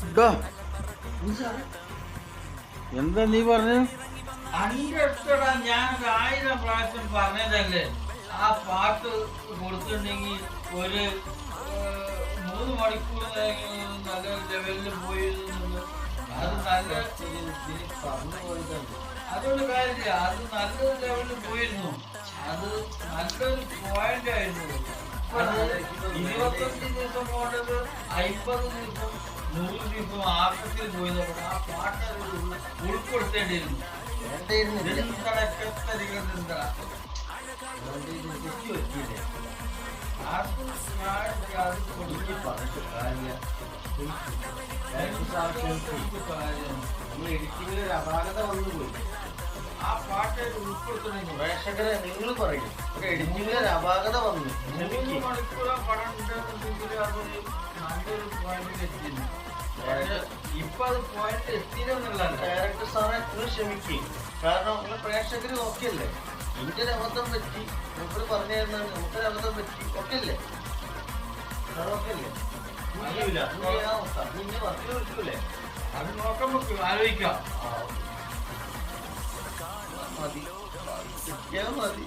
ഇതാ, എന്താ നീ പറഞ്ഞു? അന്റെ അടുത്തടാ ഞാനൊരു 1000 പ്രാവശ്യം പറഞ്ഞതല്ലേ ആ പാട്ട് കൊടുത്തിട്ടുണ്ടെങ്കിൽ ഒരു 3 മണിക്കൂർ നല്ല ലെവലിൽ പോയിരുന്നു. അത് നല്ല പറഞ്ഞു പോയതാണ്. അതൊരു കാര്യമില്ല, അത് നല്ലൊരു ലെവലിൽ പോയിരുന്നു. അത് നല്ലൊരു പോയിന്റ് ആയിരുന്നു. അത് 25 ദിവസം പോകേണ്ടത് 50 ദിവസം 100 ദിവസം ആർക്കത്തിൽ പോയതോടെ ആ പാട്ട് ഉൾപ്പെടുത്തേണ്ടിയിരുന്നു. എഡിറ്റിംഗിൽ ഒരു അപാകത വന്നുപോയി. ആ പാട്ട് ഉൾപ്പെടുത്തണമെങ്കിൽ പ്രേക്ഷകരെ നിങ്ങൾ പറയും എഡിറ്റിംഗിൽ ഒരു അപാകത വന്നു. 3 മണിക്കൂർ പടം ഉണ്ടെന്നുണ്ടെങ്കിൽ അതൊരു നല്ലൊരു പോയിന്റിൽ എത്തിയിരുന്നു. ഇപ്പൊ അത് പോയിന്റ് എത്തിയെന്നുള്ളതാണ്. ഡയറക്ടർ സാറെ നിങ്ങൾ ക്ഷമിക്കും. കാരണം നിങ്ങൾ പ്രേക്ഷകർ ഓക്കെ അല്ലേ? ഇന്റെ ഒരു അബദ്ധം പറ്റി, നമുക്ക് പറഞ്ഞു തരുന്നത് നമുക്കൊരു അബദ്ധം പറ്റി, ഓക്കെ അല്ലേ? ഓക്കെ അല്ലേ? നിന്നെ വർക്കിൽ വിളിക്കൂലേ? അത് നോക്കാൻ പറ്റും, ആലോചിക്കാം. മതി, മതി.